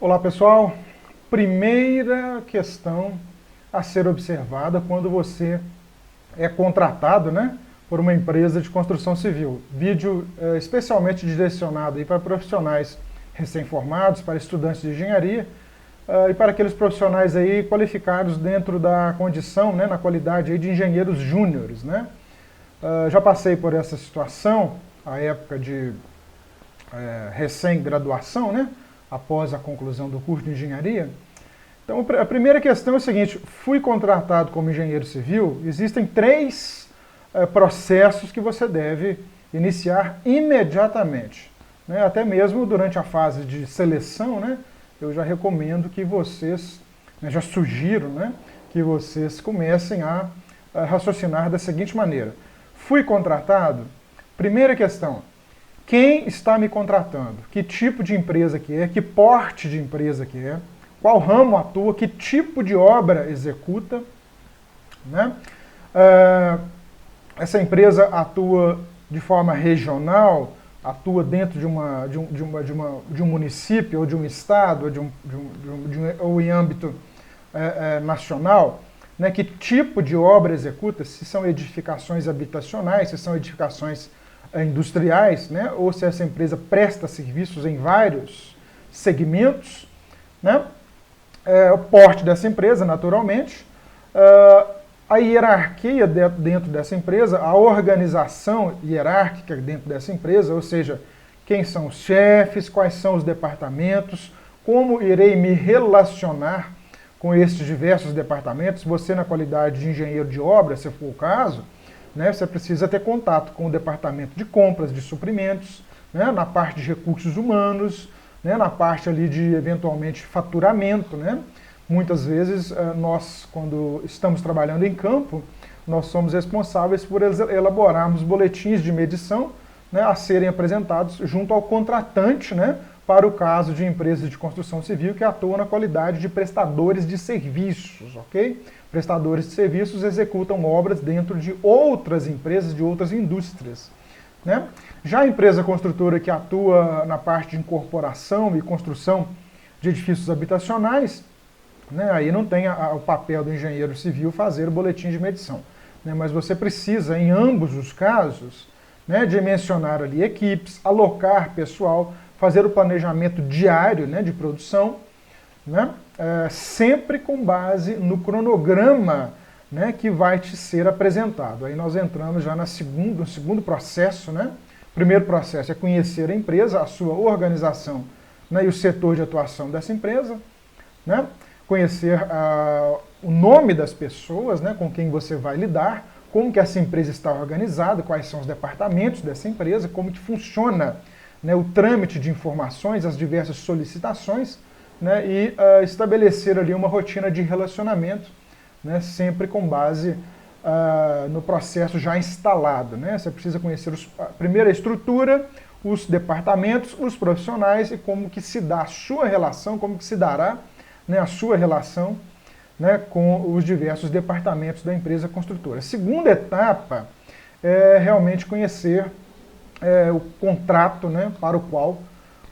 Olá pessoal, primeira questão a ser observada quando você é contratado, por uma empresa de construção civil. Vídeo especialmente direcionado aí para profissionais recém-formados, para estudantes de engenharia e para aqueles profissionais aí qualificados dentro da condição, na qualidade aí de engenheiros júniores. Já passei por essa situação, a época de recém-graduação, após a conclusão do curso de engenharia. Então, a primeira questão é o seguinte: fui contratado como engenheiro civil, existem três processos que você deve iniciar imediatamente. Até mesmo durante a fase de seleção, eu já recomendo que vocês, já sugiro, que vocês comecem a raciocinar da seguinte maneira. Fui contratado, primeira questão: quem está me contratando? Que tipo de empresa que é? Que porte de empresa que é? Qual ramo atua? Que tipo de obra executa? Essa empresa atua de forma regional? Atua dentro de um município, ou de um estado, ou em âmbito nacional? Que tipo de obra executa? Se são edificações habitacionais, se são edificações industriais, ou se essa empresa presta serviços em vários segmentos, o porte dessa empresa, naturalmente, a hierarquia dentro dessa empresa, a organização hierárquica dentro dessa empresa, ou seja, quem são os chefes, quais são os departamentos, como irei me relacionar com esses diversos departamentos. Você, na qualidade de engenheiro de obra, se for o caso, você precisa ter contato com o departamento de compras, de suprimentos, na parte de recursos humanos, na parte ali de, eventualmente, faturamento. Muitas vezes, nós, quando estamos trabalhando em campo, nós somos responsáveis por elaborarmos boletins de medição a serem apresentados junto ao contratante, para o caso de empresas de construção civil que atuam na qualidade de prestadores de serviços, ok? Prestadores de serviços executam obras dentro de outras empresas, de outras indústrias. Já a empresa construtora que atua na parte de incorporação e construção de edifícios habitacionais, aí não tem o papel do engenheiro civil fazer o boletim de medição. Mas você precisa, em ambos os casos, dimensionar ali equipes, alocar pessoal, fazer o planejamento diário de produção, sempre com base no cronograma que vai te ser apresentado. Aí nós entramos já no segundo processo. O primeiro processo é conhecer a empresa, a sua organização e o setor de atuação dessa empresa, conhecer o nome das pessoas com quem você vai lidar, como que essa empresa está organizada, quais são os departamentos dessa empresa, como que funciona o trâmite de informações, as diversas solicitações, e estabelecer ali uma rotina de relacionamento, sempre com base no processo já instalado. Você precisa conhecer primeiro a estrutura, os departamentos, os profissionais e como que se dá a sua relação, como que se dará a sua relação com os diversos departamentos da empresa construtora. A segunda etapa é realmente conhecer o contrato para o qual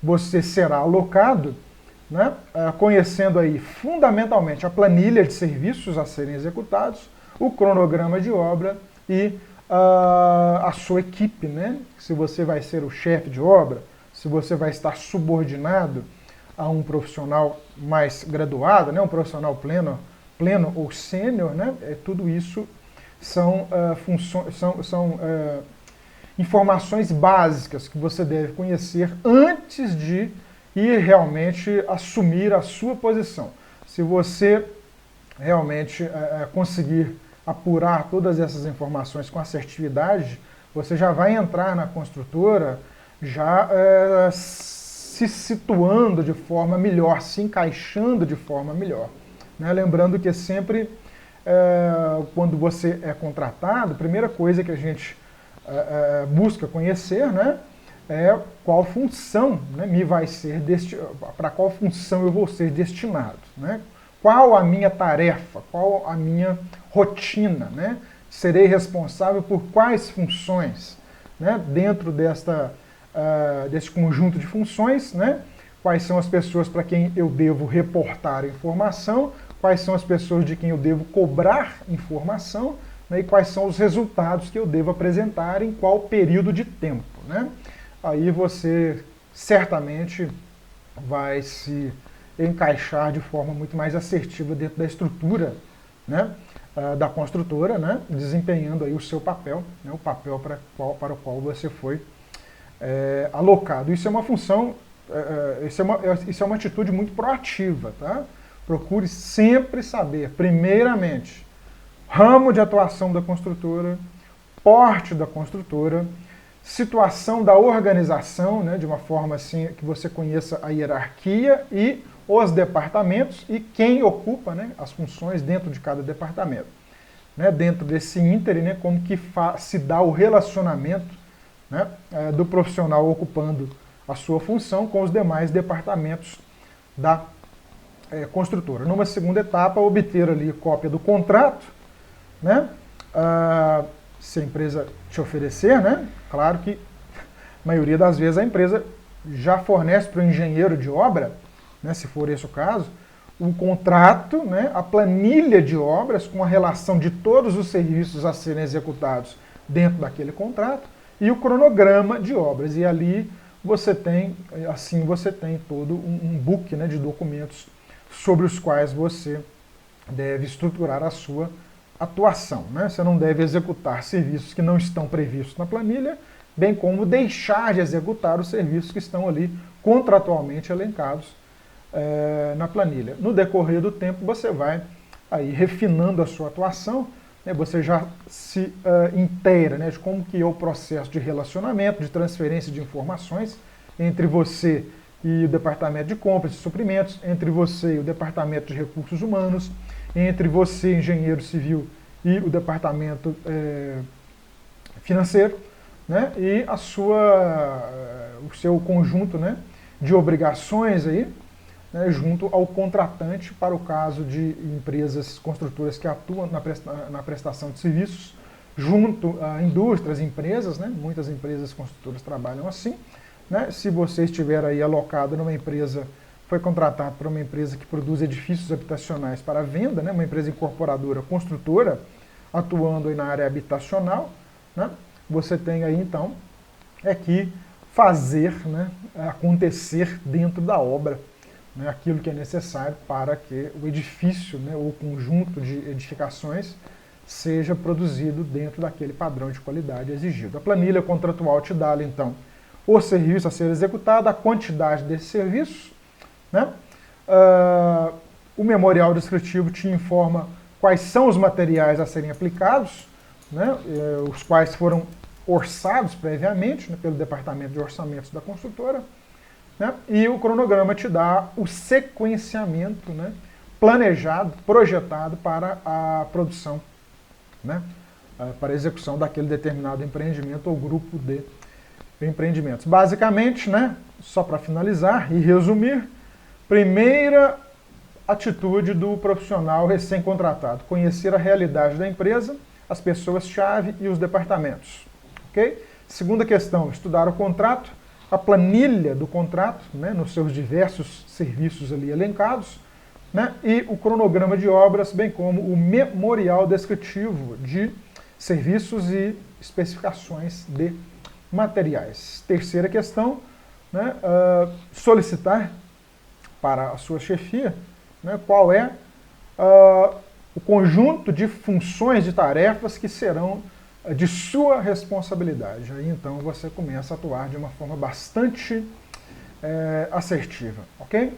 você será alocado, conhecendo aí fundamentalmente a planilha de serviços a serem executados, o cronograma de obra e a sua equipe, se você vai ser o chefe de obra, se você vai estar subordinado a um profissional mais graduado, um profissional pleno ou sênior, tudo isso são informações básicas que você deve conhecer antes de ir realmente assumir a sua posição. Se você realmente conseguir apurar todas essas informações com assertividade, você já vai entrar na construtora já se situando de forma melhor, se encaixando de forma melhor. Lembrando que sempre, quando você é contratado, a primeira coisa que a gente busca conhecer, é qual função me vai ser para qual função eu vou ser destinado, qual a minha tarefa, qual a minha rotina, serei responsável por quais funções, dentro desse conjunto de funções, quais são as pessoas para quem eu devo reportar informação, quais são as pessoas de quem eu devo cobrar informação, né, e quais são os resultados que eu devo apresentar em qual período de tempo, né? Aí você certamente vai se encaixar de forma muito mais assertiva dentro da estrutura, né, da construtora, né, desempenhando aí o seu papel, né, o papel para o qual você foi alocado. Isso é uma função, isso é uma atitude muito proativa, tá? Procure sempre saber, primeiramente, ramo de atuação da construtora, porte da construtora, situação da organização, né, de uma forma assim que você conheça a hierarquia e os departamentos e quem ocupa, né, as funções dentro de cada departamento. Né, dentro desse ínterim, né, como que se dá o relacionamento, né, do profissional ocupando a sua função com os demais departamentos da construtora. Numa segunda etapa, obter ali cópia do contrato, né, se a empresa te oferecer, né, claro que a maioria das vezes a empresa já fornece para o engenheiro de obra, né, se for esse o caso, o contrato, né, a planilha de obras com a relação de todos os serviços a serem executados dentro daquele contrato e o cronograma de obras. E ali você tem, assim você tem todo um book, né, de documentos sobre os quais você deve estruturar a sua atuação, né? Você não deve executar serviços que não estão previstos na planilha, bem como deixar de executar os serviços que estão ali contratualmente elencados na planilha. No decorrer do tempo, você vai aí refinando a sua atuação, né? Você já se inteira, né, de como que é o processo de relacionamento, de transferência de informações entre você e o departamento de compras e suprimentos, entre você e o departamento de recursos humanos, entre você, engenheiro civil, e o departamento financeiro, né, e o seu conjunto, né, de obrigações aí, né, junto ao contratante para o caso de empresas construtoras que atuam na prestação de serviços, junto a indústrias, empresas, né, muitas empresas construtoras trabalham assim, né, se você estiver aí alocado numa empresa, foi contratado por uma empresa que produz edifícios habitacionais para venda, né, uma empresa incorporadora, construtora, atuando aí na área habitacional, né, você tem aí então que fazer, né, acontecer dentro da obra, né, aquilo que é necessário para que o edifício, né, ou conjunto de edificações seja produzido dentro daquele padrão de qualidade exigido. A planilha contratual te dá, então, o serviço a ser executado, a quantidade desses serviços, né? O memorial descritivo te informa quais são os materiais a serem aplicados, né, os quais foram orçados previamente, né, pelo departamento de orçamentos da construtora, né, e o cronograma te dá o sequenciamento, né, planejado, projetado para a produção, né, para a execução daquele determinado empreendimento ou grupo de empreendimentos. Basicamente, né, só para finalizar e resumir, primeira atitude do profissional recém-contratado: conhecer a realidade da empresa, as pessoas-chave e os departamentos. Okay? Segunda questão, estudar o contrato, a planilha do contrato, né, nos seus diversos serviços ali elencados, né, e o cronograma de obras, bem como o memorial descritivo de serviços e especificações de materiais. Terceira questão, né, solicitar para a sua chefia, né, qual é o conjunto de funções, de tarefas que serão de sua responsabilidade. Aí então você começa a atuar de uma forma bastante assertiva, ok?